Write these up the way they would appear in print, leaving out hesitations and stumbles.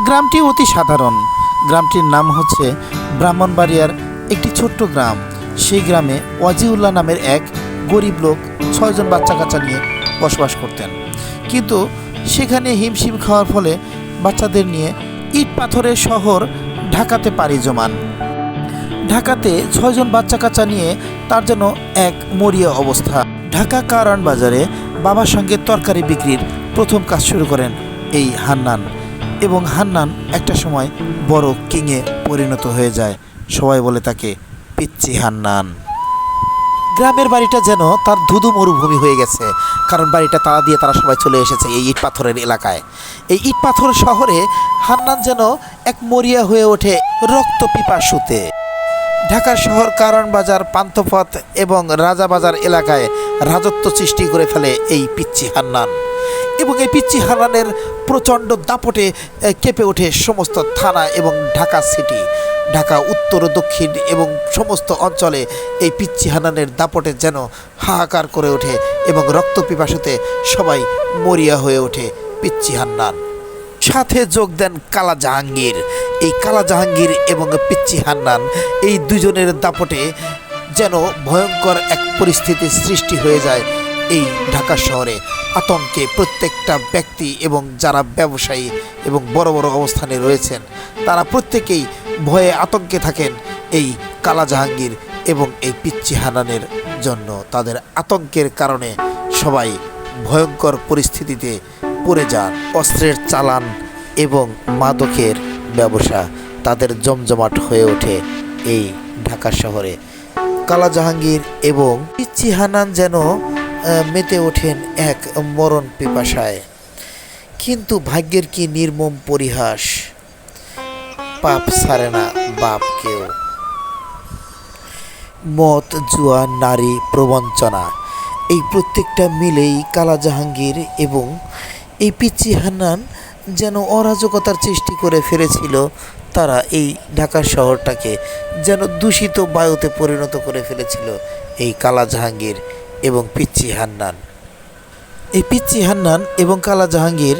গ্রামটি অতি সাধারণ। গ্রামটির নাম হচ্ছে ব্রাহ্মণবাড়িয়ার একটি ছোট্ট গ্রাম। সেই গ্রামে ওয়াজিউল্লাহ নামের এক গরিব লোক 6 জন বাচ্চা কাচ্চা নিয়ে বসবাস করতেন। কিন্তু সেখানে হিমশিম খাওয়ার ফলে বাচ্চাদের নিয়ে ইট পাথরের শহর ঢাকাতে পাড়ি জমান। ঢাকাতে 6 জন বাচ্চা কাচ্চা নিয়ে তার যেন এক মরিয়া অবস্থা। ঢাকা কারওয়ান বাজারে বাবার সঙ্গে তরকারি বিক্রির প্রথম কাজ শুরু করেন এই হান্নান, এবং হান্নান একটা সময় বড় কিংয়ে পরিণত হয়ে যায়। সবাই বলে তাকে পিচ্চি হান্নান। গ্রামের বাড়িটা যেন তার ধুধু মরুভূমি হয়ে গেছে, কারণ বাড়িটা তালা দিয়ে তারা সবাই চলে এসেছে এই ইট পাথরের এলাকায়। এই ইট পাথর শহরে হান্নান যেন এক মরিয়া হয়ে ওঠে রক্ত পিপাসুতে। ঢাকার শহর কারওয়ান বাজার, পান্থপথ এবং রাজাবাজার এলাকায় রাজত্ব সৃষ্টি করে ফেলে এই পিচ্চি হান্নান, এবং এই পিচ্চি হান্নানের প্রচণ্ড দাপটে কেঁপে ওঠে সমস্ত থানা এবং ঢাকা সিটি। ঢাকা উত্তর, দক্ষিণ এবং সমস্ত অঞ্চলে এই পিচ্চি হান্নানের দাপটে যেন হাহাকার করে ওঠে, এবং রক্ত পিপাসুতে সবাই মরিয়া হয়ে ওঠে পিচ্চি হান্নান। সাথে যোগ দেন কালা জাহাঙ্গীর। এই কালা জাহাঙ্গীর এবং পিচ্চি হান্নান এই দুজনের দাপটে যেন ভয়ঙ্কর এক পরিস্থিতির সৃষ্টি হয়ে যায় এই ঢাকা শহরে। আতঙ্কে প্রত্যেকটা ব্যক্তি এবং যারা ব্যবসায়ী এবং বড় বড় অবস্থানে রয়েছেন তারা প্রত্যেকেই ভয়ে আতঙ্কে থাকেন এই কালা জাহাঙ্গীর এবং এই পিচ্চি হান্নানের জন্য। তাদের আতঙ্কের কারণে সবাই ভয়ঙ্কর পরিস্থিতিতে পড়ে যান। অস্ত্রের চালান এবং মাদকের ব্যবসা তাদের জমজমাট হয়ে ওঠে এই ঢাকা শহরে। কালা জাহাঙ্গীর এবং পিচ্চি হান্নান যেন মেতে ওঠেন এক মরণ পিপাসায়। কিন্তু ভাগ্যের কি নির্মম পরিহাস, পাপ ছাড়ে না বাপকেও। মদ, জুয়া, নারী, প্রবঞ্চনা, এই প্রত্যেকটা মিলেই কালা জাহাঙ্গীর এবং এই পিচ্চি হান্নান যেন অরাজকতার সৃষ্টি করে ফেলেছিল। তারা এই ঢাকা শহরটাকে যেন দূষিত বায়ুতে পরিণত করে ফেলেছিল এই কালা জাহাঙ্গীর এবং পিচ্চি হান্নান। এই পিচ্চি হান্নান এবং কালা জাহাঙ্গীর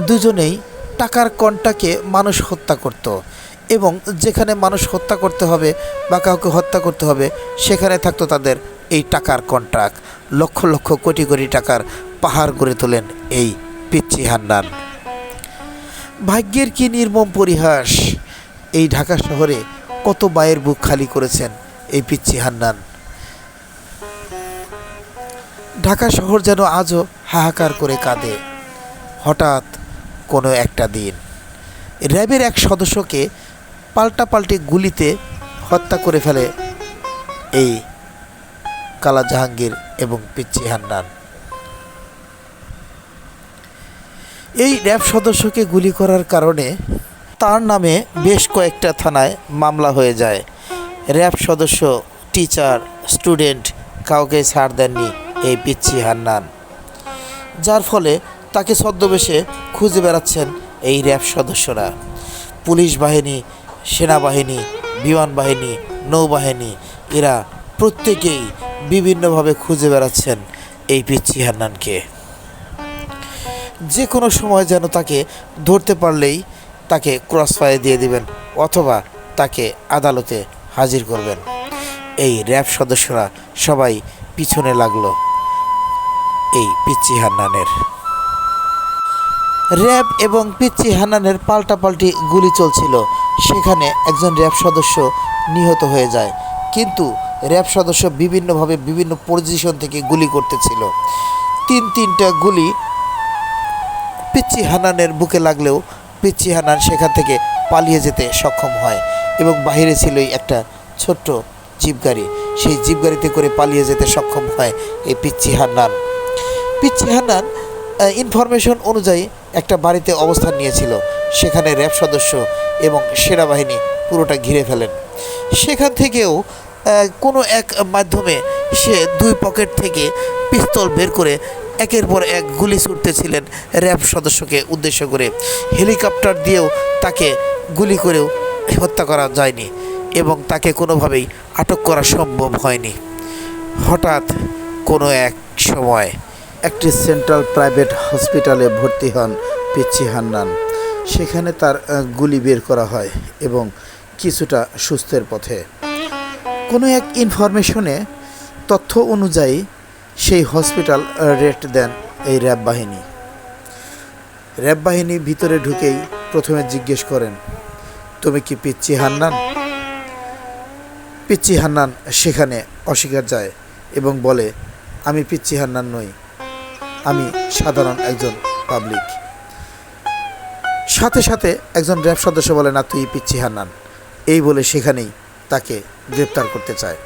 দুজনেই টাকার কন্টাকে মানুষ হত্যা করত, এবং যেখানে মানুষ হত্যা করতে হবে বা কাউকে হত্যা করতে হবে সেখানে থাকতো তাদের এই টাকার কন্ট্রাক্ট। লক্ষ লক্ষ কোটি কোটি টাকার পাহাড় গড়ে তোলেন এই পিচ্চি হান্নান। ভাগ্যের কি নির্মম পরিহাস, এই ঢাকা শহরে কত মায়ের বুক খালি করেছেন এই পিচ্চি হান্নান। ঢাকা শহর যেন আজও হাহাকার করে কাঁদে। হঠাৎ কোনো একটা দিন র্যাবের এক সদস্যকে পাল্টাপাল্টি গুলিতে হত্যা করে ফেলে এই কালা জাহাঙ্গীর এবং পিচ্চি হান্নান। এই র্যাব সদস্যকে গুলি করার কারণে তার নামে বেশ কয়েকটা থানায় মামলা হয়ে যায়। র্যাব সদস্য, টিচার, স্টুডেন্ট কাউকে ছাড় দেননি এই পিচ্চি হান্নান, যার ফলে তাকে ছদ্মবেশে খুঁজে বেড়াচ্ছেন এই র্যাব সদস্যরা। পুলিশ বাহিনী, সেনাবাহিনী, বিমান বাহিনী, নৌবাহিনী এরা প্রত্যেকেই বিভিন্নভাবে খুঁজে বেড়াচ্ছেন এই পিচ্চি হান্নানকে। যে কোনো সময় যেন তাকে ধরতে পারলেই তাকে ক্রসফায়ার দিয়ে দিবেন অথবা তাকে আদালতে হাজির করবেন। এই র্যাব সদস্যরা সবাই পিছনে লাগলো এই পিচ্চি হান্নানের। র্যাব এবং পিচ্চি হান্নানের পাল্টাপাল্টি গুলি চলছিল, সেখানে একজন র্যাব সদস্য নিহত হয়ে যায়। কিন্তু র্যাব সদস্য বিভিন্নভাবে বিভিন্ন পজিশন থেকে গুলি করতেছিল। তিনটা গুলি পিচ্চি হান্নানের বুকে লাগলেও পিচ্চি হান্নান সেখান থেকে পালিয়ে যেতে সক্ষম হয়, এবং বাহিরে ছিল একটা ছোট্ট জিপ গাড়ি, সেই জিপ গাড়িতে করে পালিয়ে যেতে সক্ষম হয় এই পিচ্চি হান্নান। পিচ্চি হান্নান ইনফরমেশন অনুযায়ী একটা বাড়িতে অবস্থান নিয়েছিল, সেখানে র্যাব সদস্য এবং সেনাবাহিনী পুরোটা ঘিরে ফেলেন। সেখান থেকেও কোনো এক মাধ্যমে সে 2 পকেট থেকে পিস্তল বের করে একের পর এক গুলি ছুটতেছিলেন র্যাব সদস্যকে উদ্দেশ্য করে। হেলিকপ্টার দিয়েও তাকে গুলি করেও হত্যা করা যায়নি এবং তাকে কোনোভাবেই আটক করা সম্ভব হয়নি। হঠাৎ কোনো এক সময় একটি সেন্ট্রাল প্রাইভেট হসপিটালে ভর্তি হন পিচ্চি হান্নান। সেখানে তার গুলি বের করা হয় এবং কিছুটা সুস্থের পথে। কোনো এক ইনফরমেশনে তথ্য অনুযায়ী সেই হসপিটাল রেড দেন এই র্যাব বাহিনী। র্যাব বাহিনী ভিতরে ঢুকেই প্রথমে জিজ্ঞেস করেন, তুমি কি পিচ্চি হান্নান? পিচ্চি হান্নান সেখানে অস্বীকার যায় এবং বলে, আমি পিচ্চি হান্নান নই, আমি সাধারণ একজন পাবলিক। সাথে সাথে একজন র্যাব সদস্য বলে, না তুই পিচ্চি হান্নান। এই বলে সেখানেই তাকে গ্রেপ্তার করতে চায়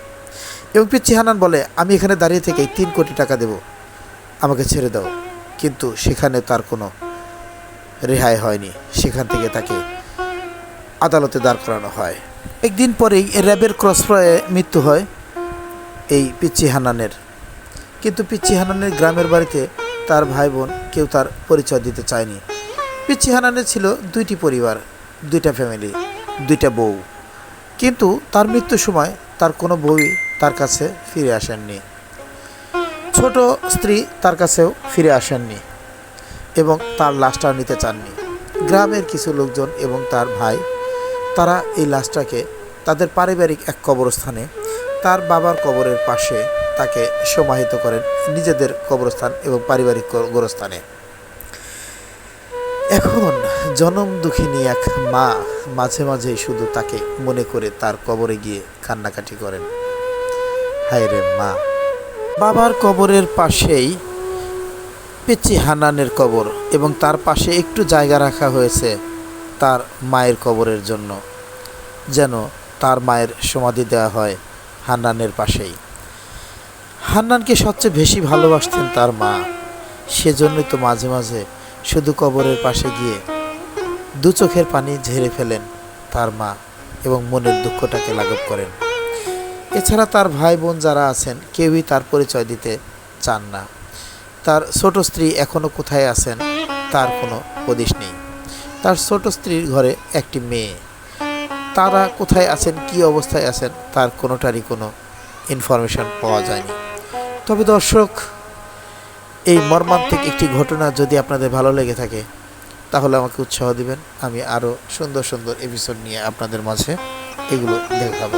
এবং পিচ্চি হান্নান বলে, আমি এখানে দাঁড়িয়ে থেকেই 3 কোটি টাকা দেব, আমাকে ছেড়ে দাও। কিন্তু সেখানে তার কোনো রেহাই হয়নি, সেখান থেকে তাকে আদালতে দাঁড় করানো হয়। একদিন পরেই র্যাবের ক্রসফায়ারে মৃত্যু হয় এই পিচ্চি হান্নানের। কিন্তু পিচ্চি হান্নানের গ্রামের বাড়িতে তার ভাই বোন কেউ তার পরিচয় দিতে চায়নি। পিচ্চি হান্নানের ছিল 2টি পরিবার, 2টা ফ্যামিলি, 2টা বউ। কিন্তু তার মৃত্যুর সময় তার কোনো বউই তার কাছে ফিরে আসেননি, ছোট স্ত্রী তার কাছেও ফিরে আসেননি এবং তার লাশটা নিতে চাননি। গ্রামের কিছু লোকজন এবং তার ভাই তারা এই লাশটাকে তাদের পারিবারিক এক কবরস্থানে তার বাবার কবরের পাশে তাকে সমাহিত করেন, নিজেদের কবরস্থান এবং পারিবারিক গোরস্থানে। এখন জনম দুঃখিনী এক মা মাঝে মাঝে শুধু তাকে মনে করে তার কবরে গিয়ে কান্নাকাটি করেন। হায় রে মা! বাবার কবরের পাশেই পিচ্চি হান্নানের কবর এবং তার পাশে একটু জায়গা রাখা হয়েছে তার মায়ের কবরের জন্য, যেন তার মায়ের সমাধি দেওয়া হয় হান্নানের পাশেই। হান্নানকে সবচেয়ে বেশি ভালোবাসতেন তার মা, সেজন্যই তো মাঝে মাঝে শুধু কবরের পাশে গিয়ে 2 চোখের পানি ঝেড়ে ফেলেন তার মা এবং মনের দুঃখটাকে লাঘব করেন। এছাড়া তার ভাই বোন যারা আছেন কেউই তার পরিচয় দিতে চান না। তার ছোট স্ত্রী এখনও কোথায় আছেন তার কোনো হদিশ নেই। তার ছোট স্ত্রীর ঘরে একটি মেয়ে, তারা কোথায় আছেন, কী অবস্থায় আছেন তার কোনোটারই কোনো ইনফরমেশন পাওয়া যায়নি। তবে দর্শক, এই মর্মান্তিক একটি ঘটনা যদি আপনাদের ভালো লেগে থাকে তাহলে আমাকে উৎসাহ দিবেন, আমি আরও সুন্দর সুন্দর এপিসোড নিয়ে আপনাদের মাঝে এগুলো দেখাবো।